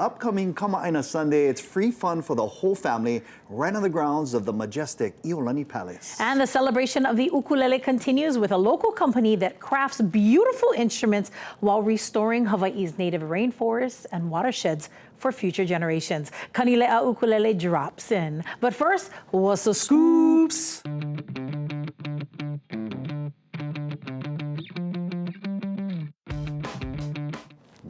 upcoming Kama'aina Sunday, it's free fun for the whole family right on the grounds of the majestic Iolani Palace. And the celebration of the ukulele continues with a local company that crafts beautiful instruments while restoring Hawaii's native rainforests and watersheds for future generations. Kanilea Ukulele drops in. But first, what's the scoops?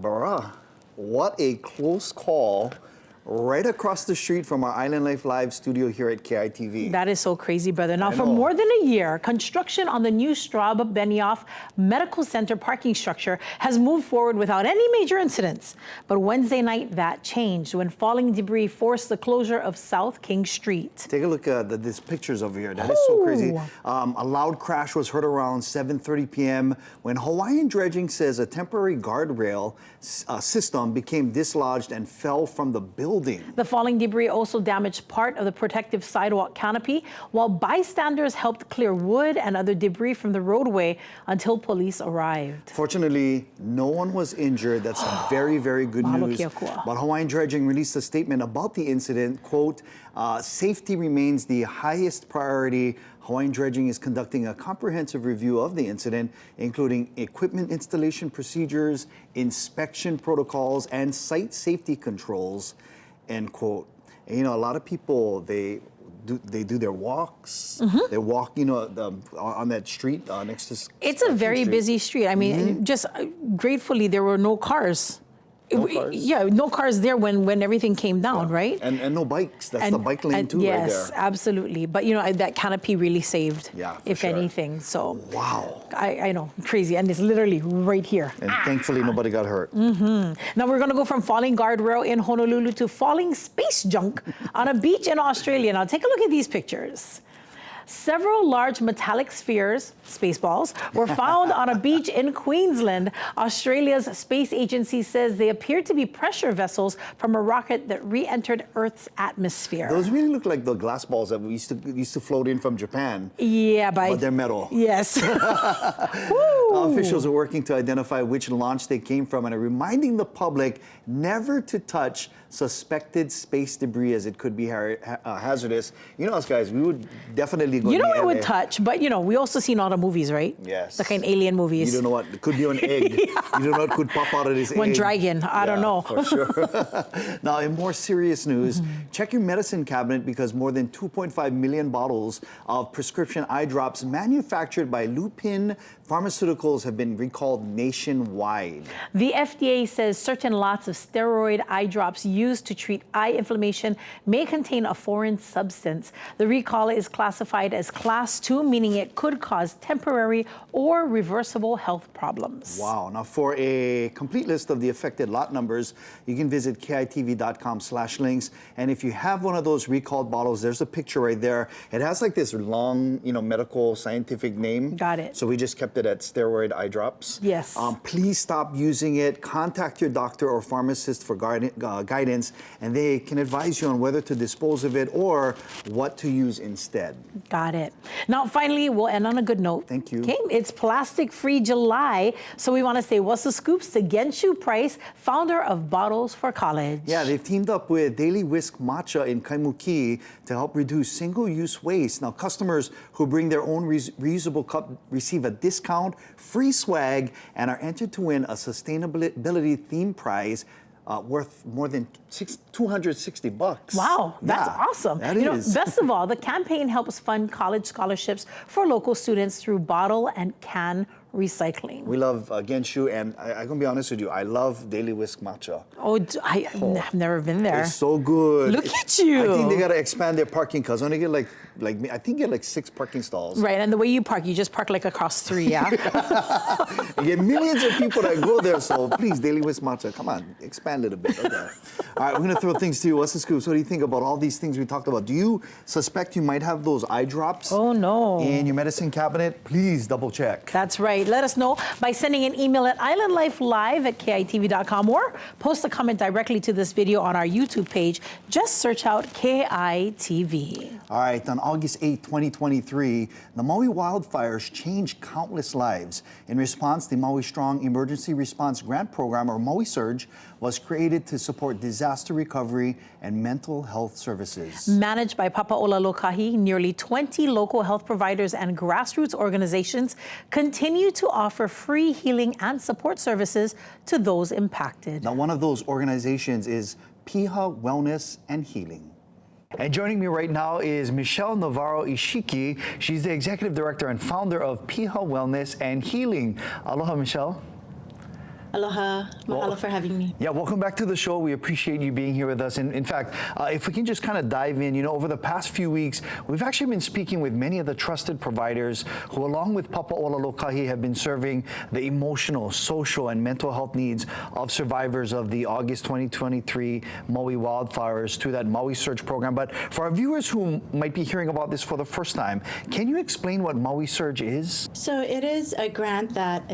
Bruh, what a close call right across the street from our Island Life Live studio here at KITV. That is so crazy, brother. Now, for more than a year, construction on the new Straub Benioff Medical Center parking structure has moved forward without any major incidents. But Wednesday night, that changed when falling debris forced the closure of South King Street. Take a look at these pictures over here. That is so crazy. A loud crash was heard around 7:30 p.m. when Hawaiian Dredging says a temporary guardrail system became dislodged and fell from the building. The falling debris also damaged part of the protective sidewalk canopy, while bystanders helped clear wood and other debris from the roadway until police arrived. Fortunately, no one was injured. That's very, very good news. But Hawaiian Dredging released a statement about the incident. Quote, safety remains the highest priority. Hawaiian Dredging is conducting a comprehensive review of the incident, including equipment installation procedures, inspection protocols, and site safety controls, end quote. And, you know, a lot of people, they do their walks. They walk, you know, on that street next to. It's a very busy street. I mean, just gratefully there were no cars. Yeah, no cars there when everything came down, right? And no bikes. That's the bike lane too, yes, right there. Yes, absolutely. But you know, that canopy really saved, if sure. anything. So wow, I know, crazy, and it's literally right here. And thankfully, nobody got hurt. Now we're gonna go from falling guardrail in Honolulu to falling space junk on a beach in Australia. Now take a look at these pictures. Several large metallic spheres, spaceballs, were found on a beach in Queensland. Australia's space agency says they appear to be pressure vessels from a rocket that re-entered Earth's atmosphere. Those really look like the glass balls that we used to float in from Japan. Yeah, but they're metal. Yes. Officials are working to identify which launch they came from and are reminding the public never to touch suspected space debris as it could be hazardous. You know us guys, we would definitely go. You know, I would touch, but you know, we also seen all the movies, right? Yes. The kind of alien movies. You don't know what, it could be an egg. You don't know what could pop out of this egg. One dragon, I don't know. For sure. Now, in more serious news, check your medicine cabinet because more than 2.5 million bottles of prescription eye drops manufactured by Lupin Pharmaceuticals have been recalled nationwide. The FDA says certain lots of steroid eye drops used to treat eye inflammation may contain a foreign substance. The recall is classified as Class 2, meaning it could cause temporary or reversible health problems. Wow. Now, for a complete list of the affected lot numbers, you can visit kitv.com/links. And if you have one of those recalled bottles, there's a picture right there. It has like this long, you know, medical scientific name. Got it. So we just kept it at steroid eye drops. Yes. Please stop using it. Contact your doctor or pharmacist for guidance, and they can advise you on whether to dispose of it or what to use instead. Got it. Now, finally, we'll end on a good note. Thank you. Okay, it's Plastic-Free July, so we want to say what's the scoops to Genshu Price, founder of Bottles for College. Yeah, they've teamed up with Daily Whisk Matcha in Kaimuki to help reduce single-use waste. Now, customers who bring their own reusable cup receive a discount, free swag, and are entered to win a sustainability theme prize worth more than $260. Wow, that's awesome. That is. Best of all, the campaign helps fund college scholarships for local students through bottle and can recycling. We love Genshu, and I'm going to be honest with you, I love Daily Whisk Matcha. I've never been there. It's so good. Look at you. I think they got to expand their parking because only get I think get like 6 parking stalls. Right, and the way you just park like across 3, yeah? You get millions of people that go there, so please, Daily Whisk Matcha, come on, expand it a bit. Okay. All right, we're going to throw things to you. What's the scoop? So what do you think about all these things we talked about? Do you suspect you might have those eye drops? Oh, no. In your medicine cabinet? Please double check. That's right. Let us know by sending an email at islandlifelive@kitv.com or post a comment directly to this video on our YouTube page. Just search out KITV. All right, on August 8, 2023, the Maui wildfires changed countless lives. In response, the Maui Strong Emergency Response Grant Program, or Maui Surge, was created to support disaster recovery and mental health services. Managed by Papa'olalokahi, nearly 20 local health providers and grassroots organizations continue to offer free healing and support services to those impacted. Now, one of those organizations is Piha Wellness and Healing. And joining me right now is Michelle Navarro-Ishiki. She's the executive director and founder of Piha Wellness and Healing. Aloha, Michelle. Aloha. Mahalo for having me. Yeah, welcome back to the show. We appreciate you being here with us. And in fact, if we can just kind of dive in, over the past few weeks, we've actually been speaking with many of the trusted providers who, along with Papa'olalokahi, have been serving the emotional, social, and mental health needs of survivors of the August 2023 Maui wildfires through that Maui Surge program. But for our viewers who might be hearing about this for the first time, can you explain what Maui Surge is? So it is a grant that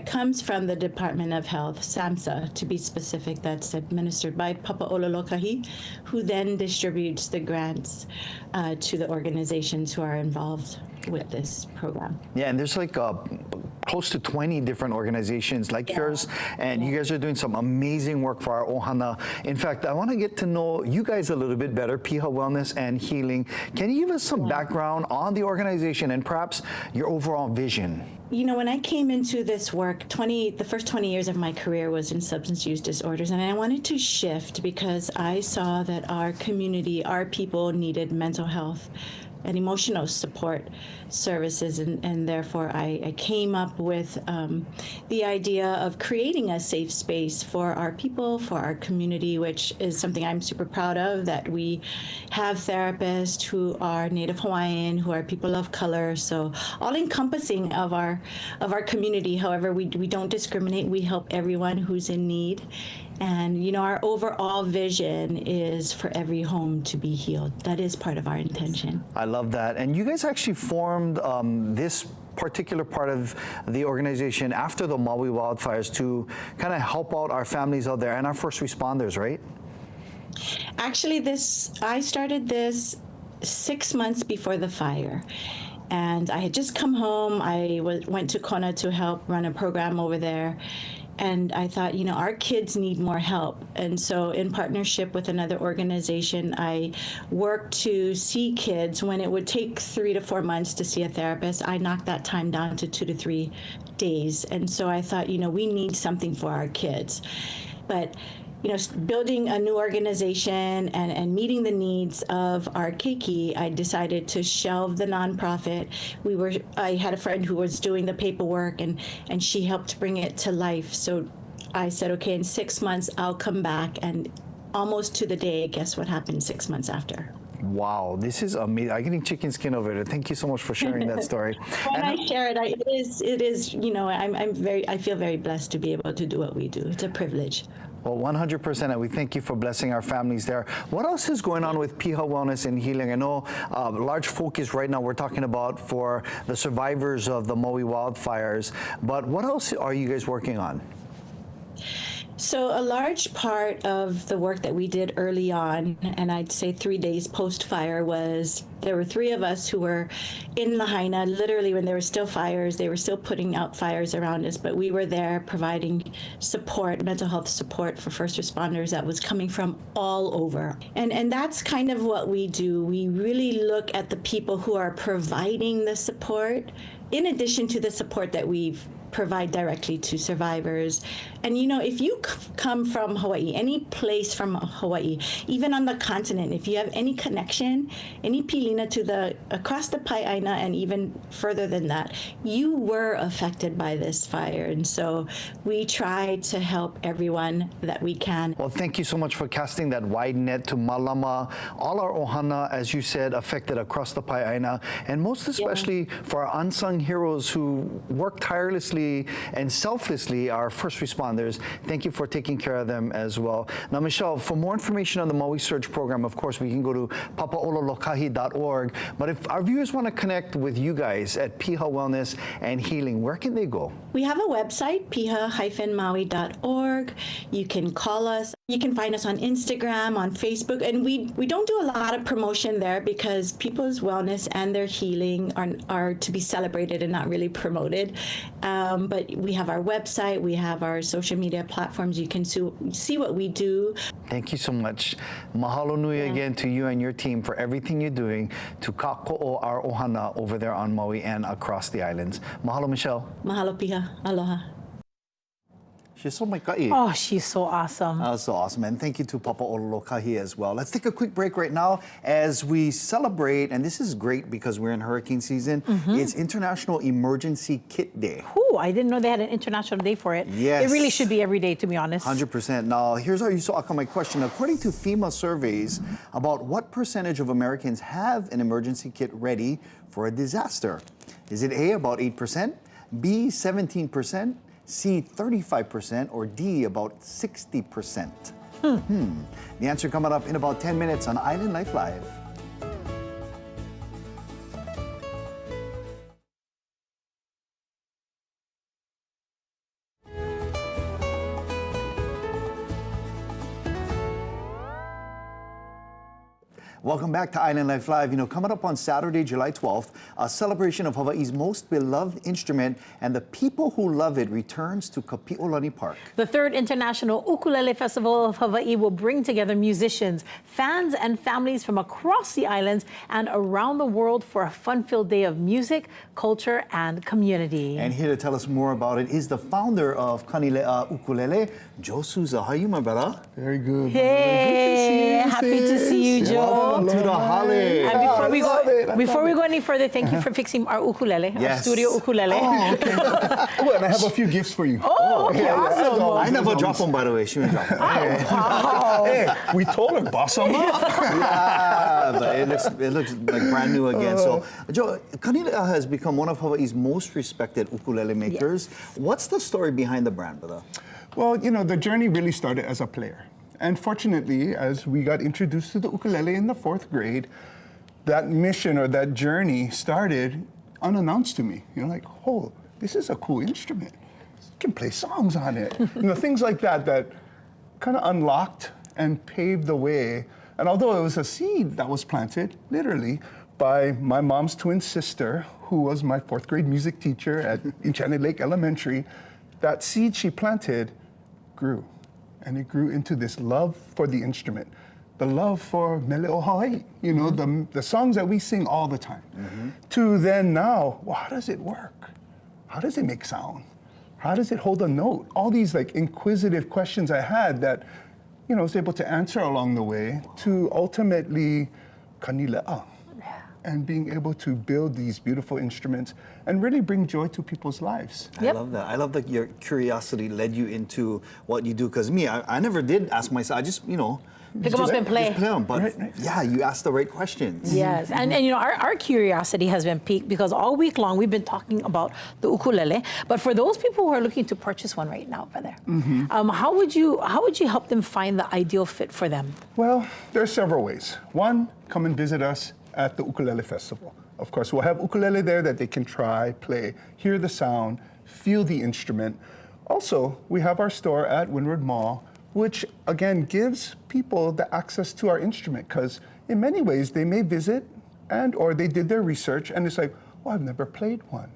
comes from the Department of Health, SAMHSA to be specific, that's administered by Papa'olalokahi, who then distributes the grants to the organizations who are involved with this program. Yeah, and there's like close to 20 different organizations like yours, and you guys are doing some amazing work for our ohana. In fact, I want to get to know you guys a little bit better, Piha Wellness and Healing. Can you give us some background on the organization and perhaps your overall vision? When I came into this work, the first 20 years of my career was in substance use disorders, and I wanted to shift because I saw that our community, our people needed mental health and emotional support services, and therefore I came up with the idea of creating a safe space for our people, for our community, which is something I'm super proud of, that we have therapists who are Native Hawaiian, who are people of color, so all encompassing of our community. However, we don't discriminate. We help everyone who's in need. And, our overall vision is for every home to be healed. That is part of our intention. I love that. And you guys actually formed this particular part of the organization after the Maui wildfires to kind of help out our families out there and our first responders, right? Actually, I started this 6 months before the fire. And I had just come home. I went to Kona to help run a program over there. And I thought, our kids need more help. And so in partnership with another organization, I worked to see kids when it would take 3 to 4 months to see a therapist. I knocked that time down to 2 to 3 days. And so I thought, we need something for our kids. But building a new organization and meeting the needs of our keiki, I decided to shelve the nonprofit. I had a friend who was doing the paperwork, and she helped bring it to life. So I said, okay, in 6 months, I'll come back. And almost to the day, guess what happened 6 months after? Wow, this is amazing. I'm getting chicken skin over it. Thank you so much for sharing that story. When I share it, it is. I feel very blessed to be able to do what we do. It's a privilege. Well, 100%, and we thank you for blessing our families there. What else is going on with Piha Wellness and Healing? I know a large focus right now we're talking about for the survivors of the Maui wildfires, but what else are you guys working on? So a large part of the work that we did early on, and I'd say 3 days post-fire, was there were 3 of us who were in Lahaina, literally when there were still fires. They were still putting out fires around us, but we were there providing support, mental health support for first responders that was coming from all over. And that's kind of what we do. We really look at the people who are providing the support, in addition to the support that we've provide directly to survivors. And if you come from Hawaii, any place from Hawaii, even on the continent, if you have any connection, any pilina to across the Pai'aina and even further than that, you were affected by this fire. And so we try to help everyone that we can. Well, thank you so much for casting that wide net to Malama. All our ohana, as you said, affected across the Pai'aina, and most especially for our unsung heroes who work tirelessly and selflessly, our first responders. Thank you for taking care of them as well. Now, Michelle, for more information on the Maui Surge program, of course, we can go to papa'olalokahi.org. But if our viewers want to connect with you guys at Piha Wellness and Healing, where can they go? We have a website, piha-maui.org. You can call us You can find us on Instagram, on Facebook, and we don't do a lot of promotion there because people's wellness and their healing are to be celebrated and not really promoted. But we have our website, we have our social media platforms. You can see what we do. Thank you so much. Mahalo nui again to you and your team for everything you're doing to kako'o our ohana over there on Maui and across the islands. Mahalo, Michelle. Mahalo piha. Aloha. She's so maikai. Oh, she's so awesome. So awesome. And thank you to Papa Ololokahi as well. Let's take a quick break right now as we celebrate, and this is great because we're in hurricane season. It's International Emergency Kit Day. Ooh, I didn't know they had an international day for it. Yes. It really should be every day, to be honest. 100%. Now, here's our Yuso Akamai question. According to FEMA surveys, about what percentage of Americans have an emergency kit ready for a disaster? Is it A, about 8%, B, 17%, C, 35%, or D, about 60%? The answer coming up in about 10 minutes on Island Life Live. Welcome back to Island Life Live. You know, coming up on Saturday, July 12th, a celebration of Hawaii's most beloved instrument and the people who love it returns to Kapi'olani Park. The third International Ukulele Festival of Hawaii will bring together musicians, fans, and families from across the islands and around the world for a fun-filled day of music, culture, and community. And here to tell us more about it is the founder of Kanile'a Ukulele, Joe Souza. How are you, my brother? Very good. Hey, happy to see you, Joe. Welcome to the Holly. And before we go any further, thank you for fixing our ukulele, our studio ukulele. Oh, okay. Oh, and I have a few gifts for you. Oh, okay, awesome. I never drop them, by the way. She would drop them. Wow. Hey, we told her, boss them up. Yeah, but it looks like brand new again. So, Joe, Kanile'a has become one of Hawaii's most respected ukulele makers. Yes. What's the story behind the brand, brother? Well, you know, the journey really started as a player. And fortunately, as we got introduced to the ukulele in the 4th grade, that mission or that journey started unannounced to me. You know, like, oh, this is a cool instrument. You can play songs on it. You know, things like that that kind of unlocked and paved the way. And although it was a seed that was planted, literally, by my mom's twin sister, who was my 4th grade music teacher at Enchanted Lake Elementary, that seed she planted grew. And it grew into this love for the instrument, the love for Meleo Hawaiʻi, you know, the songs that we sing all the time. To then now, well, how does it work? How does it make sound? How does it hold a note? All these like inquisitive questions I had that, you know, I was able to answer along the way to ultimately Kanile'a. And being able to build these beautiful instruments and really bring joy to people's lives. Yep. I love that. I love that your curiosity led you into what you do. Because me, I never did ask myself. I just, you know, Pick them up and play. Just play them. But Right. yeah, you asked the right questions. Yes, and you know, our curiosity has been piqued because all week long we've been talking about the ukulele. But for those people who are looking to purchase one right now, brother, how would you help them find the ideal fit for them? Well, there are several ways. One, come and visit us at the Ukulele Festival. Of course, we'll have ukulele there that they can try, play, hear the sound, feel the instrument. Also, we have our store at Windward Mall, which again gives people the access to our instrument because in many ways they may visit or they did their research and it's like, oh, I've never played one.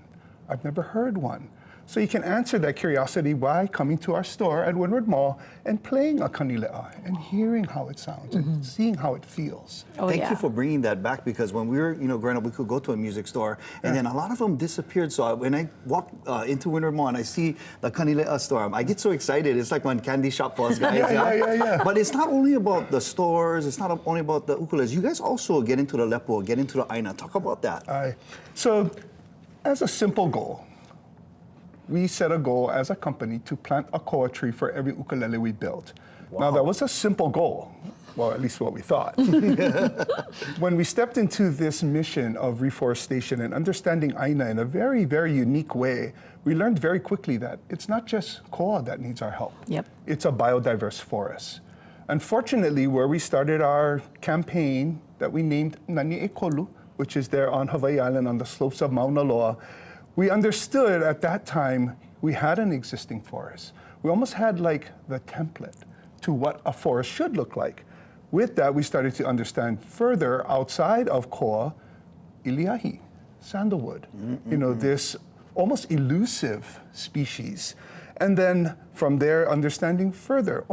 I've never heard one. So you can answer that curiosity by coming to our store at Windward Mall and playing a Kanile'a and hearing how it sounds and seeing how it feels. Thank you for bringing that back because when we were, you know, growing up, we could go to a music store and then a lot of them disappeared. So when I walk into Windward Mall and I see the Kanile'a store, I get so excited. It's like when candy shop was, guys. Yeah. But it's not only about the stores. It's not only about the ukuleles. You guys also get into the lepo, get into the aina. Talk about that. So as a simple goal, we set a goal as a company to plant a koa tree for every ukulele we built. Wow. Now that was a simple goal, well, at least what we thought. When we stepped into this mission of reforestation and understanding aina in a very, very unique way, we learned very quickly that it's not just koa that needs our help. It's a biodiverse forest. Unfortunately, where we started our campaign that we named Nani Ekolu, which is there on Hawaii Island on the slopes of Mauna Loa, we understood at that time we had an existing forest. We almost had like the template, to what a forest should look like. With that, we started to understand further outside of koa, iliahi, sandalwood, this almost elusive species. And then from there, understanding further,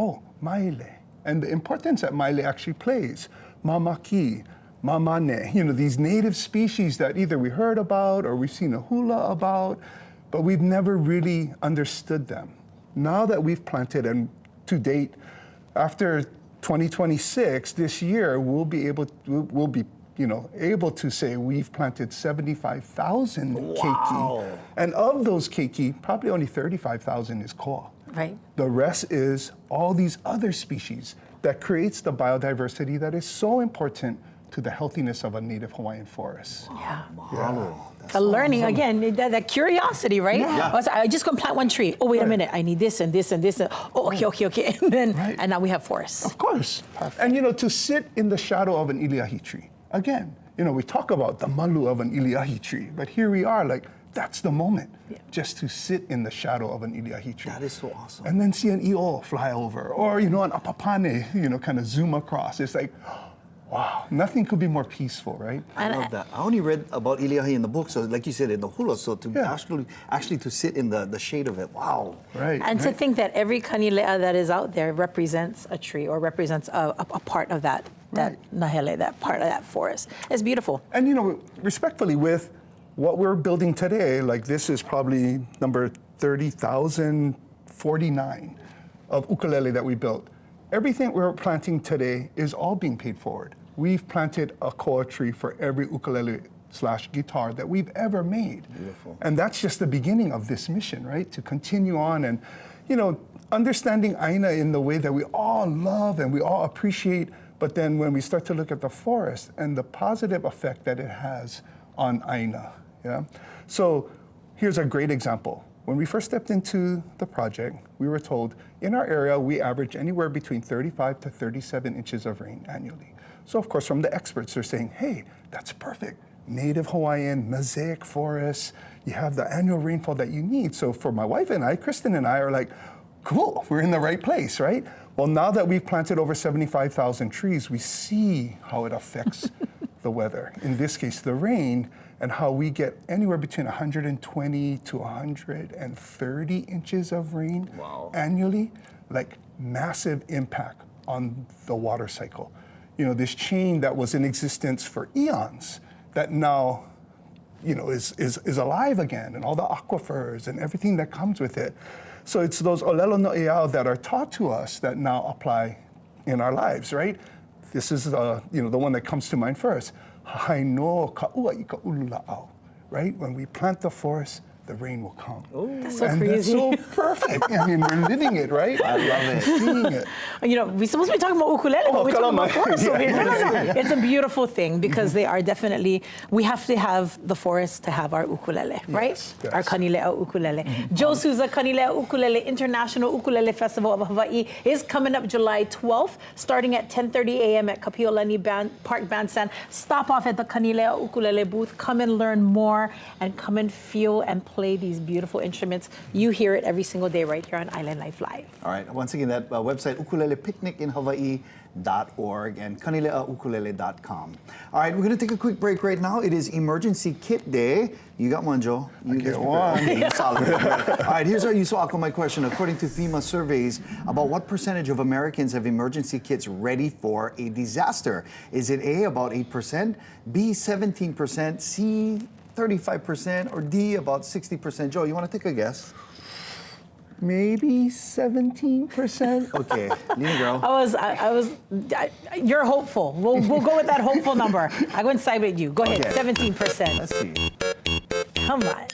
maile, and the importance that maile actually plays, mamaki, mamane, these native species that either we heard about or we've seen a hula about, but we've never really understood them. Now that we've planted, and to date, after 2026, this year, we'll be able to say we've planted 75,000 keiki. And of those keiki, probably only 35,000 is koa. Right. The rest is all these other species that creates the biodiversity that is so important to the healthiness of a native Hawaiian forest. The learning, again, that curiosity, right? I just gonna plant one tree. Oh, wait a minute, I need this and this and this. And, okay. And then, and now we have forests. Of course. Perfect. And to sit in the shadow of an iliahi tree. Again, we talk about the malu of an iliahi tree, but here we are, like, that's the moment, just to sit in the shadow of an iliahi tree. That is so awesome. And then see an i'o fly over, or, an apapane, kind of zoom across. It's like, wow, nothing could be more peaceful, right? I love that. I only read about iliahi in the book, so like you said, in the hula, so to actually to sit in the shade of it, wow. Right. And to think that every kanilea that is out there represents a tree or represents a part of that nahele, that part of that forest. It's beautiful. And respectfully, with what we're building today, like this is probably number 30,049 of ukulele that we built. Everything we're planting today is all being paid forward. We've planted a koa tree for every ukulele/guitar that we've ever made. Beautiful. And that's just the beginning of this mission, right? To continue on and, understanding Aina in the way that we all love and we all appreciate, but then when we start to look at the forest and the positive effect that it has on Aina, So here's a great example. When we first stepped into the project, we were told in our area, we average anywhere between 35 to 37 inches of rain annually. So of course, from the experts, they're saying, hey, that's perfect. Native Hawaiian, mosaic forests, you have the annual rainfall that you need. So for my wife and I, Kristen and I are like, cool, we're in the right place, right? Well, now that we've planted over 75,000 trees, we see how it affects the weather. In this case, the rain, and how we get anywhere between 120 to 130 inches of rain annually, like massive impact on the water cycle. This chain that was in existence for eons that now, is alive again, and all the aquifers and everything that comes with it. So it's those olelo no eao that are taught to us that now apply in our lives, right? This is the one that comes to mind first. Haino ka'ua I ka ulula'au, right? When we plant the forest, the rain will come. That's so and crazy. That's so perfect. I mean, we're living it, right? I love it. Seeing it. We're supposed to be talking about ukulele, but we're talking about forests over here. No. It's a beautiful thing because they are definitely, we have to have the forest to have our ukulele, right? Yes. Our kanilea ukulele. Joe Souza Kanilea Ukulele International Ukulele Festival of Hawaii is coming up July 12th, starting at 10:30 a.m. at Kapiolani Park Bandstand. Stop off at the Kanilea Ukulele booth. Come and learn more and come and feel and play these beautiful instruments. You hear it every single day right here on Island Life Live. All right, once again, that website, ukulelepicnicinhawaii.org and kanileaukulele.com. All right, we're going to take a quick break right now. It is Emergency Kit Day. You got one, Joe. You get one. Okay, solid. All right, here's our Yuso Akamai question. According to FEMA surveys, about what percentage of Americans have emergency kits ready for a disaster? Is it A, about 8%, B, 17%, C, 35%, or D, about 60%? Joe, you want to take a guess? Maybe 17%. Okay, Lina girl. You're hopeful. We'll go with that hopeful number. I'm going to side with you. Go ahead, 17%. Let's see. Come on.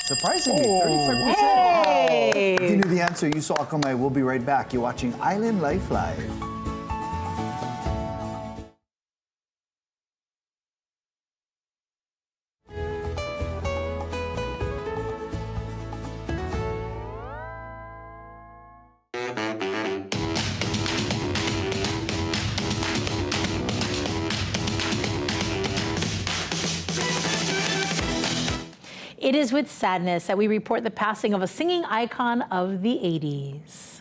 Surprisingly, 35%. Hey! If you knew the answer, Yuso Akamai. We'll be right back. You're watching Island Life Live. It is with sadness that we report the passing of a singing icon of the 80s.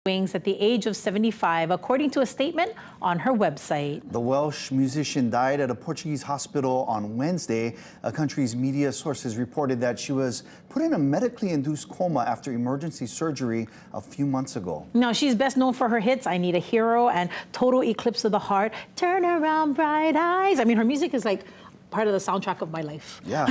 wings at the age of 75, according to a statement on her website. The Welsh musician died at a Portuguese hospital on Wednesday. A country's media sources reported that she was put in a medically induced coma after emergency surgery a few months ago. Now, she's best known for her hits, I Need a Hero and Total Eclipse of the Heart, Turn Around Bright Eyes. I mean, her music is like part of the soundtrack of my life. Yeah,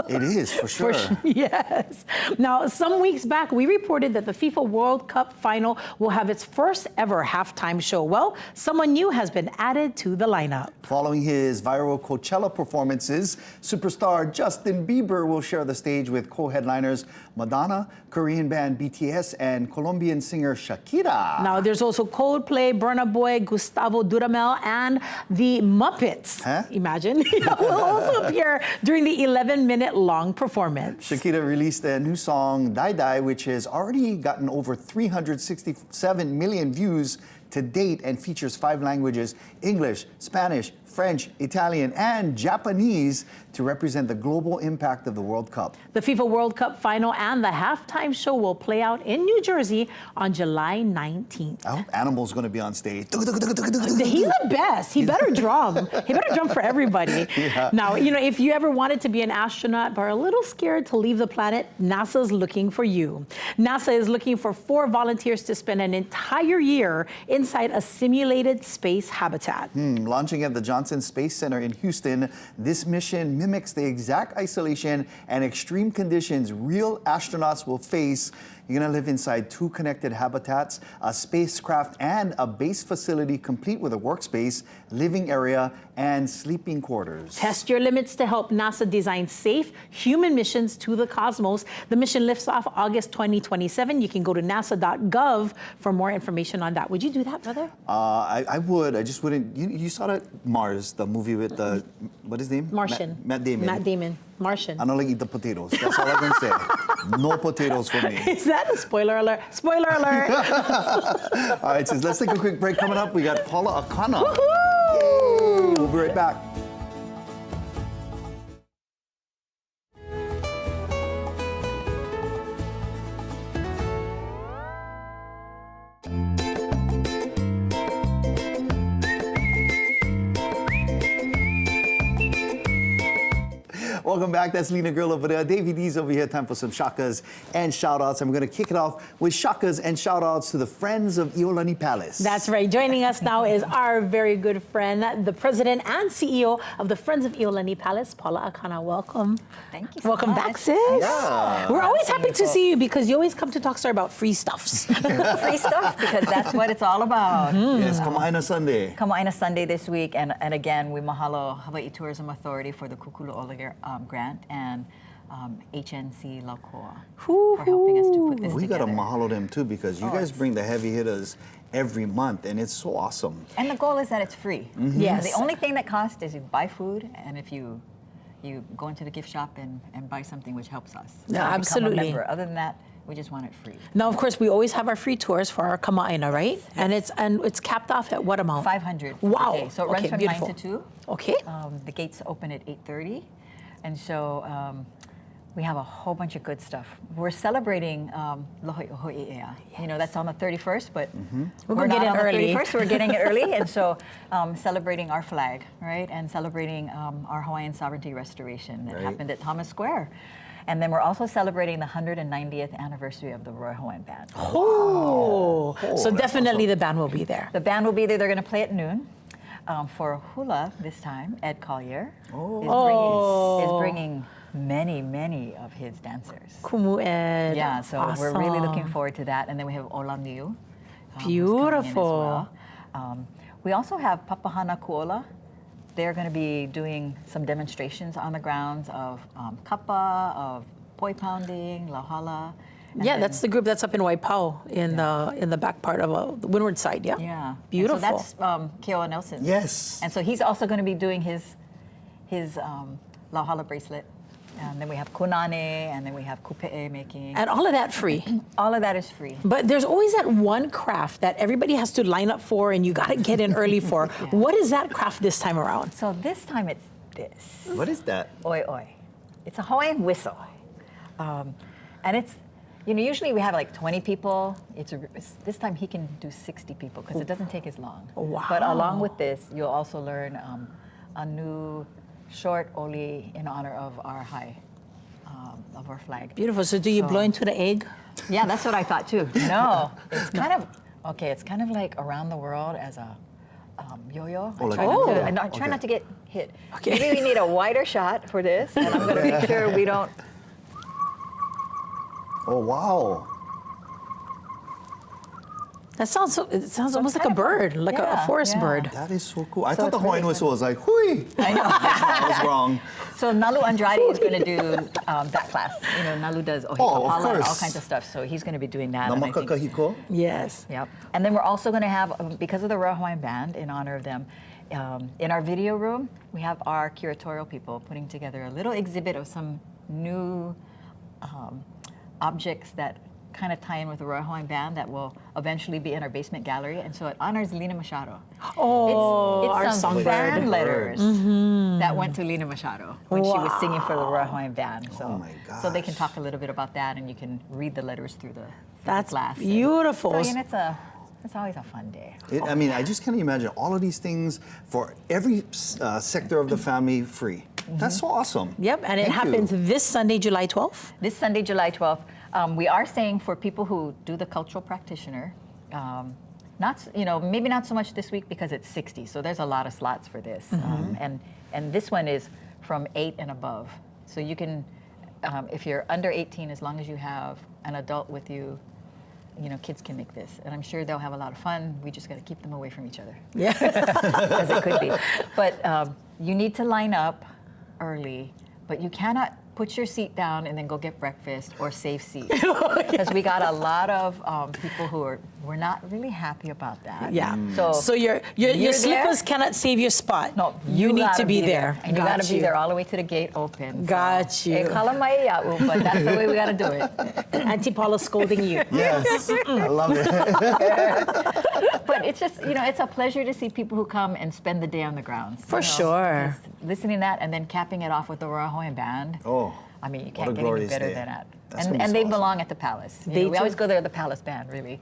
it is, for sure. Yes. Now, some weeks back, we reported that the FIFA World Cup final will have its first ever halftime show. Well, someone new has been added to the lineup. Following his viral Coachella performances, superstar Justin Bieber will share the stage with co-headliners Madonna, Korean band BTS, and Colombian singer Shakira. Now, there's also Coldplay, Burna Boy, Gustavo Dudamel, and the Muppets. Huh? Imagine. Will also appear during the 11-minute long performance. Shakira released a new song, Die Die, which has already gotten over 367 million views to date and features 5 languages, English, Spanish, French, Italian, and Japanese, to represent the global impact of the World Cup. The FIFA World Cup final and the halftime show will play out in New Jersey on July 19th. I hope Animal's going to be on stage. He's the best. He better drum. He better drum for everybody. Yeah. Now, you know, if you ever wanted to be an astronaut but are a little scared to leave the planet, NASA's looking for you. NASA is looking for 4 volunteers to spend an entire year inside a simulated space habitat. Launching at the Johnson Space Center in Houston, this mission mimics the exact isolation and extreme conditions real astronauts will face. You're going to live inside 2 connected habitats, a spacecraft and a base facility complete with a workspace, living area, and sleeping quarters. Test your limits to help NASA design safe human missions to the cosmos. The mission lifts off August 2027. You can go to nasa.gov for more information on that. Would you do that, brother? I would. I just wouldn't. You saw that Mars, the movie with the, what is his name? Martian. Matt Damon. Matt Damon. Martian. I don't like eat the potatoes. That's all I can say. No potatoes for me. Is that a spoiler alert? Spoiler alert! All right, sis, let's take a quick break. Coming up, we got Paula Akana. Woohoo! Yay! We'll be right back. Welcome back. That's Lina Girl over there. Davey D's over here. Time for some shakas and shout-outs. And we're going to kick it off with shakas and shout-outs to the Friends of Iolani Palace. That's right. Joining us now is our very good friend, the president and CEO of the Friends of Iolani Palace, Paula Akana. Welcome. Thank you so Welcome much. back, sis. Yeah. We're always happy to see you because you always come to talk, sir, about free stuffs. Free stuff, because that's what it's all about. Yes, Kama'aina Sunday. Kama'aina Sunday this week, and again, we mahalo Hawaiʻi Tourism Authority for the Kukulu'ola grant and HNC Laukoa for helping us to put this We together. got to mahalo them too, because you guys bring the heavy hitters every month, and it's so awesome. And the goal is that it's free. Yes. The only thing that costs is you buy food, and if you go into the gift shop and buy something which helps us. No, become a absolutely. member. Other than that, we just want it free. Now, of course, we always have our free tours for our Kama'aina, right? Yes. And it's capped off at what amount? 500. Wow. Okay, so it runs Okay, from beautiful. 9 to 2. Okay. The gates open at 8:30, and so we have a whole bunch of good stuff. We're celebrating Lohoʻiʻohiʻea. You know, that's on the 31st, but We're we're gonna not get on in the early. 31st, so we're getting it early, and so celebrating our flag, right, and celebrating our Hawaiian sovereignty restoration that happened at Thomas Square. And then we're also celebrating the 190th anniversary of the Royal Hawaiian Band. Oh, so that's definitely the band will be there. The band will be there. They're going to play at noon. For hula this time, Ed Collier is bringing many of his dancers. Kumu Ed. Yeah, so we're really Awesome. looking forward to that. And then we have Olandiu. Beautiful. We also have Papahana Kuola. They're going to be doing some demonstrations on the grounds of kapa, of poi pounding, lauhala. And Yeah, then- that's the group that's up in Waipau in the back part of the windward side. Yeah. Yeah. Beautiful. And so that's Keoa Nelson. Yes. And so he's also going to be doing his lauhala bracelet. And then we have konane, and then we have kupe'e making. And all of that free. All of that is free. But there's always that one craft that everybody has to line up for and you got to get in early for. What is that craft this time around? So this time it's this. What is that? Oi oi. It's a Hawaiian whistle. And it's, usually we have like 20 people. This time he can do 60 people because it doesn't take as long. Wow. But along with this, you'll also learn a new short oli in honor of our of our flag. Beautiful. So do you blow into the egg? Yeah, that's what I thought too. No, it's kind of like around the world as a yo-yo. I try not to get hit. Okay. Maybe we need a wider shot for this, and I'm going to make sure we don't. Oh, wow. It sounds almost like a bird, like a forest bird. That is so cool. I thought it's the Hawaiian really whistle was like, hui. I know. I was wrong. So Nalu Andrade is going to do that class. Nalu does ohikapala and all kinds of stuff. So he's going to be doing that. and I think- Namakakahiko. Yes. Yep. And then we're also going to have, because of the Royal Hawaiian Band, in honor of them, in our video room, we have our curatorial people putting together a little exhibit of some new objects that kind of tie in with the Royal Hawaiian Band that will eventually be in our basement gallery. And so it honors Lina Machado. Oh, it's our some songbird. fan letters that went to Lina Machado when she was singing for the Royal Hawaiian Band. So, Oh my so they gosh. can talk a little bit about that, and you can read the letters through the That's glass. beautiful. So, it's always a fun day. I mean, I just can't imagine all of these things for every sector of the family free. That's so awesome. Yep, and it Thank you. happens this Sunday, July 12th. This Sunday, July 12th, we are saying for people who do the cultural practitioner, maybe not so much this week because it's 60, so there's a lot of slots for this. And this one is from 8 and above. So you can, if you're under 18, as long as you have an adult with you, kids can make this. And I'm sure they'll have a lot of fun. We just got to keep them away from each other. Yeah. As it could be. But you need to line up early, but you cannot put your seat down and then go get breakfast or save seats. Because we got a lot of people who were not really happy about that. Yeah. So your you're slippers there? cannot save your spot. No, you need gotta to be there. And you got to be there all the way to the gate open. Got you. But that's the way we got to do it. Auntie Paula scolding you. Yes, I love it. But it's just, it's a pleasure to see people who come and spend the day on the grounds. For sure. Just listening to that and then capping it off with the Royal Hawaiian Band. Oh, I mean, you what can't a get any glorious better day. than that. That's gonna be And so they awesome. belong at the Palace. They We always do. go there, the Palace Band, really,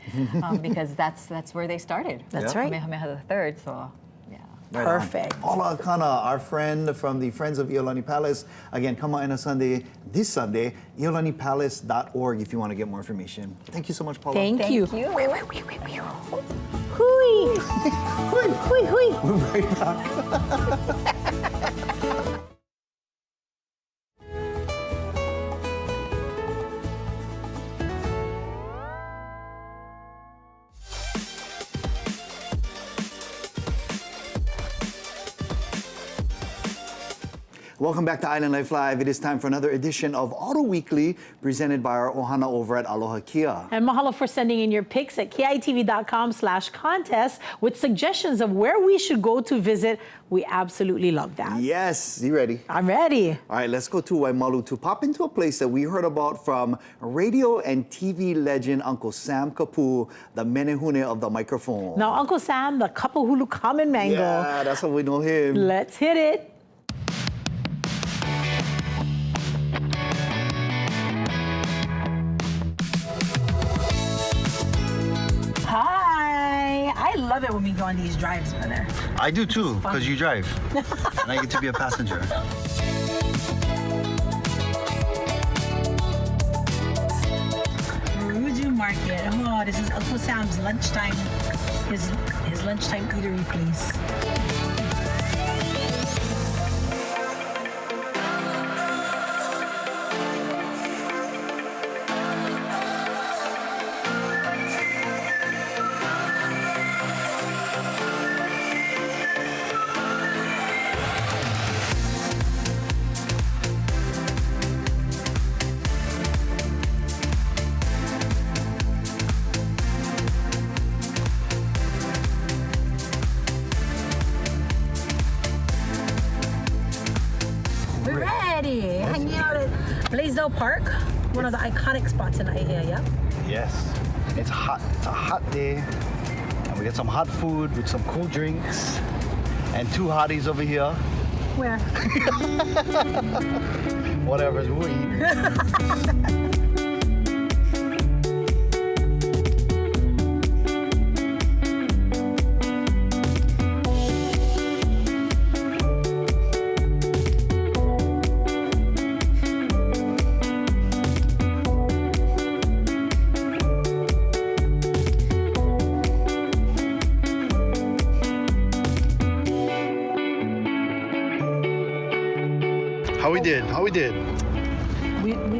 because that's where they started. That's right. Kamehameha III, so yeah. Right on. Perfect. Paula Akana, our friend from the Friends of Iolani Palace. Again, come on in a Sunday, this Sunday, iolanipalace.org if you want to get more information. Thank you so much, Paula. Thank you. you. Hui. Hui, hui. We're right back. Welcome back to Island Life Live. It is time for another edition of Auto Weekly, presented by our Ohana over at Aloha Kia. And mahalo for sending in your pics at kiitv.com/contest with suggestions of where we should go to visit. We absolutely love that. Yes, you ready? I'm ready. All right, let's go to Waimalu to pop into a place that we heard about from radio and TV legend Uncle Sam Kapu, the menehune of the microphone. Now, Uncle Sam, the Kapahulu Common Mango. Yeah, that's how we know him. Let's hit it. Hi. I love it when we go on these drives, brother. I do too, because you drive. And I get to be a passenger. Maruju Market. Oh, this is Uncle Sam's lunchtime, his lunchtime eatery place. We're ready. Hanging out at Blaisdell Park, one of the iconic spots in Aiea, yeah? Yes. It's hot. It's a hot day. And we get some hot food with some cool drinks. And two hotties over here. Where? Whatever, we'll eat. did? How we did?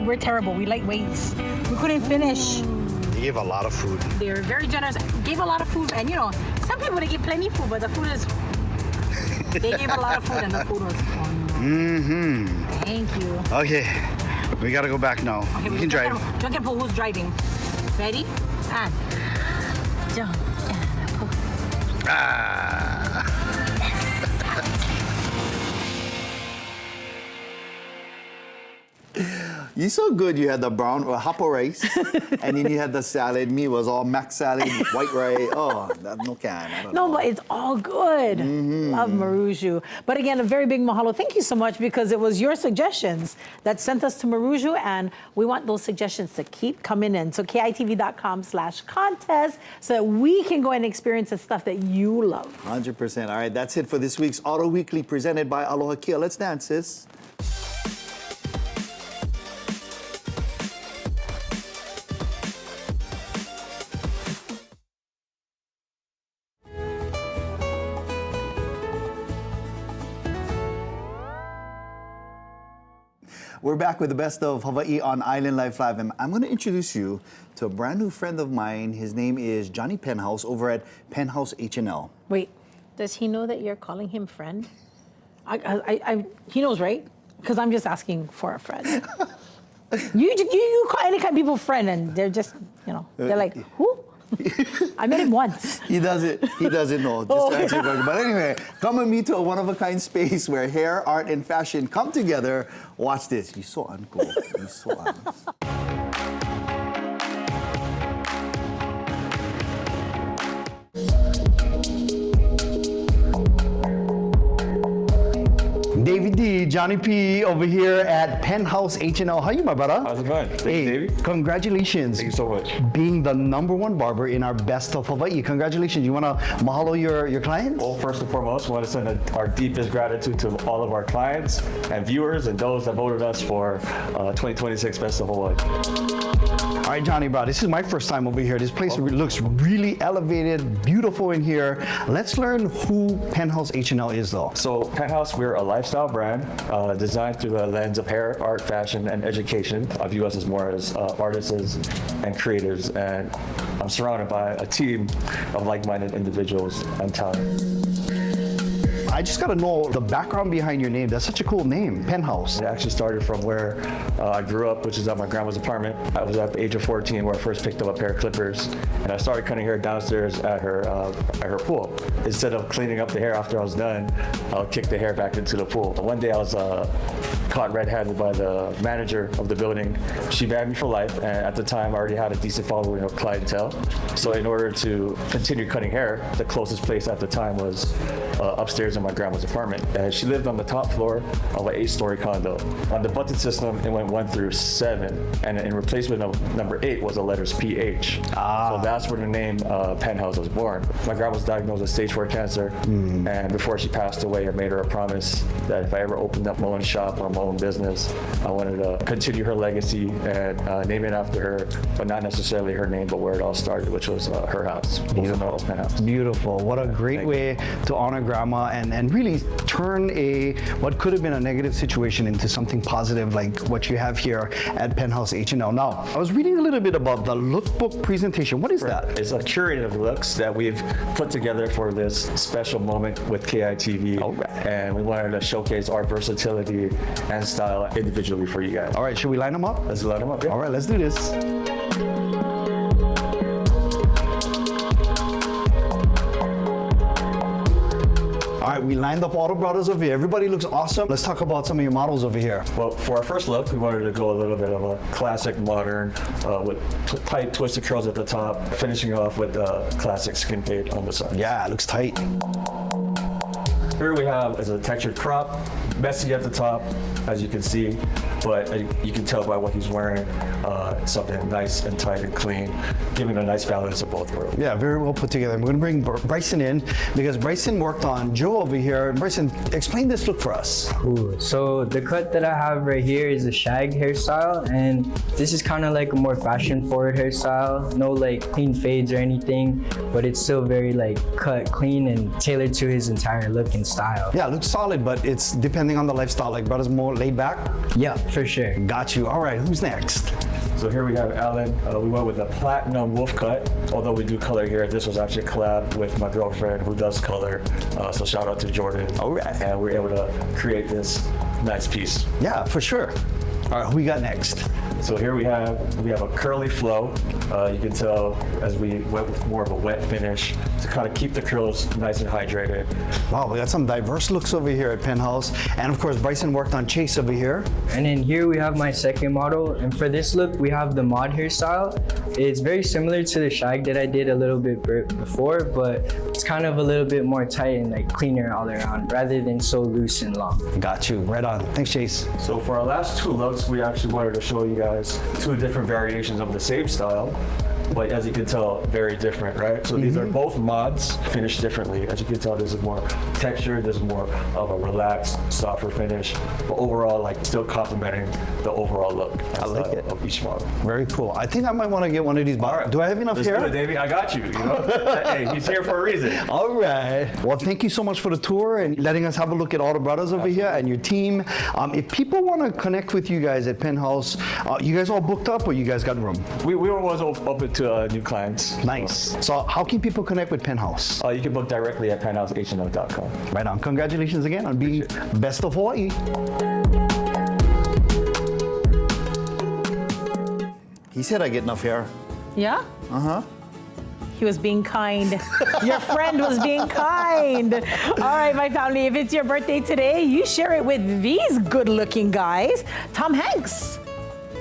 We're terrible. We like waste. We couldn't finish. They gave a lot of food. They were very generous. Gave a lot of food, and you know, some people they give plenty of food, but the food is. They gave a lot of food, and the food was. Thank you. Okay, we gotta go back now. Okay, you can drive. Junk and pull. Who's driving? Ready? And jump and pull. You so good. You had the brown happo rice, and then you had the salad. Me was all mac salad, white rice. Oh, that no can. I don't know. But it's all good. Love Maruju. But again, a very big mahalo. Thank you so much because it was your suggestions that sent us to Maruju, and we want those suggestions to keep coming in. So KITV.com/contest so that we can go and experience the stuff that you love. 100%. All right, that's it for this week's Auto Weekly presented by Aloha Kia. Let's dance, sis. We're back with the best of Hawaii on Island Life Live, and I'm going to introduce you to a brand new friend of mine. His name is Johnny Penhouse over at Penhouse H&L. Wait, does he know that you're calling him friend? He knows, right? Because I'm just asking for a friend. you call any kind of people friend, and they're just, you know, they're like, who? I met him once. He doesn't know. Just to answer your question. But anyway, come with me to a one-of-a-kind space where hair, art, and fashion come together. Watch this. You're so uncool. You're so honest. Davey D, Johnny P over here at Penthouse H&L. How are you, my brother? How's it going? Thank Hey, you, Davey. congratulations. Thank you so much. Being the #1 barber in our Best of Hawaii. Congratulations. You want to mahalo your clients? Well, first and foremost, we want to send our deepest gratitude to all of our clients and viewers and those that voted us for 2026 Best of Hawaii. All right, Johnny, bro, this is my first time over here. This place looks really elevated, beautiful in here. Let's learn who Penthouse H&L is, though. So Penthouse, we're a lifestyle brand designed through the lens of hair, art, fashion, and education. I view us as more as artists and creators, and I'm surrounded by a team of like-minded individuals and talent. I just got to know the background behind your name. That's such a cool name, Penthouse. It actually started from where I grew up, which is at my grandma's apartment. I was at the age of 14 where I first picked up a pair of clippers, and I started cutting hair downstairs at her pool. Instead of cleaning up the hair after I was done, I would kick the hair back into the pool. One day I was caught red-handed by the manager of the building. She banned me for life, and at the time I already had a decent following of clientele. So in order to continue cutting hair, the closest place at the time was upstairs in my grandma's apartment. And she lived on the top floor of an 8-story condo. On the button system, it went 1 through 7, and in replacement of number 8 was the letters PH. So that's where the name Penthouse was born. My grandma was diagnosed with stage 4 cancer, and before she passed away, I made her a promise that if I ever opened up my own shop or my own business, I wanted to continue her legacy and name it after her, but not necessarily her name, but where it all started, which was her house. Beautiful. Penthouse. Beautiful. What a great way to honor grandma and really turn what could have been a negative situation into something positive like what you have here at Penthouse H&L. Now, I was reading a little bit about the lookbook presentation. What is that? It's a curated looks that we've put together for this special moment with KITV. All right. And we wanted to showcase our versatility and style individually for you guys. All right, should we line them up? Let's line them up. Yeah. All right, let's do this. All right, we lined up all the brothers over here. Everybody looks awesome. Let's talk about some of your models over here. Well, for our first look, we wanted to go a little bit of a classic modern with tight twisted curls at the top, finishing off with classic skin fade on the side. Yeah, it looks tight. Here we have is a textured crop, messy at the top, as you can see, but you can tell by what he's wearing, something nice and tight and clean, giving a nice balance of both worlds. Yeah, very well put together. I'm going to bring Bryson in because Bryson worked on Joe over here. Bryson, explain this look for us. Ooh, so the cut that I have right here is a shag hairstyle, and this is kind of like a more fashion-forward hairstyle. No like clean fades or anything, but it's still very like cut clean and tailored to his entire look and style. Yeah, it looks solid, but it's depending on the lifestyle. Like brothers more laid back. Yeah, for sure. Got you. All right, who's next? So here we have Alan. We went with a platinum wolf cut. Although we do color here, this was actually a collab with my girlfriend who does color. So shout out to Jordan. All right. And we were able to create this nice piece. Yeah, for sure. All right, who we got next? So here we have a curly flow. You can tell as we went with more of a wet finish to kind of keep the curls nice and hydrated. Wow, we got some diverse looks over here at Penthouse. And of course, Bryson worked on Chase over here. And then here we have my second model. And for this look, we have the mod hairstyle. It's very similar to the shag that I did a little bit before, but it's kind of a little bit more tight and like cleaner all around rather than so loose and long. Got you. Right on. Thanks, Chase. So for our last two looks, we actually wanted to show you guys two different variations of the same style. But as you can tell, very different, right? So these are both mods finished differently. As you can tell, this is more textured, this is more of a relaxed, softer finish. But overall, like still complementing the overall look I like it. of each model. Very cool. I think I might want to get one of these. All right. Do I have enough Let's hair? do it, Davey. I got you. You know? Hey, he's here for a reason. All right. Well, thank you so much for the tour and letting us have a look at all the brothers over here and your team. If people want to connect with you guys at Penthouse, you guys all booked up or you guys got room? We were always open to new clients. Nice. So how can people connect with Penthouse? You can book directly at penthousehnl.com. Right on. Congratulations again on being best of Hawaii. He said I get enough hair. Yeah? Uh-huh. He was being kind. Your friend was being kind. All right, my family, if it's your birthday today, you share it with these good-looking guys. Tom Hanks.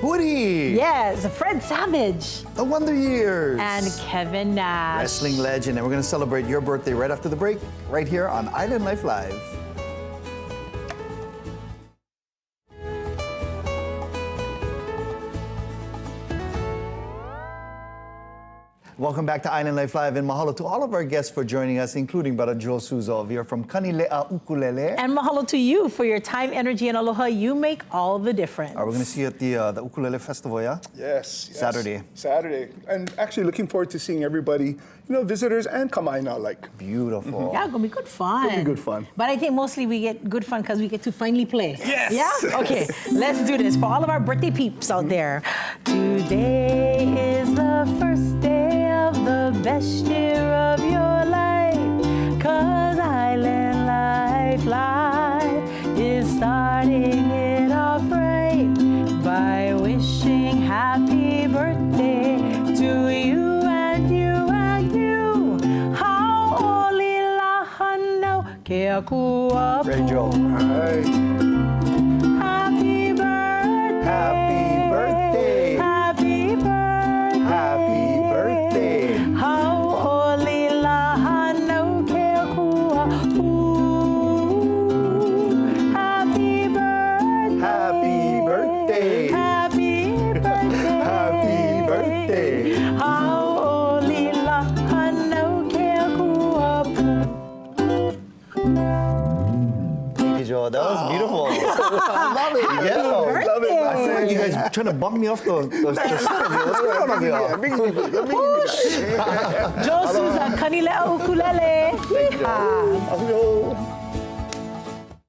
Woody. Yes, Fred Savage. The Wonder Years. And Kevin Nash. Wrestling legend. And we're going to celebrate your birthday right after the break, right here on Island Life Live. Welcome back to Island Life Live, and mahalo to all of our guests for joining us, including Brother Joe Souza over here from Kanilea Ukulele. And mahalo to you for your time, energy, and aloha. You make all the difference. We're going to see you at the Ukulele Festival, yeah? Yes. Saturday. Saturday. And actually looking forward to seeing everybody, you know, visitors and Kamaina alike. Beautiful. Yeah, it's gonna be good fun. It'll be good fun. But I think mostly we get good fun because we get to finally play. Yes! Yeah? Okay, let's do this. For all of our birthday peeps out there, today is the first day of the best year of your life, 'cause Island Life Live is starting it off right by wishing happy birthday to you and you and you. Hau'olilahano ke akua Great job. All right. Happy birthday. Happy birthday. Happy birthday. Happy birthday. Hau'olilahano ke akua. Happy birthday. Happy birthday. Happy birthday. Happy birthday. Hau'olilahano ke akua. Thank you, Joe. That was beautiful. I love it. Yeah. Love it. I feel like you guys are trying to bump me off the set. What's going on over here? Joe Souza, Kanilea Ukulele. Hello.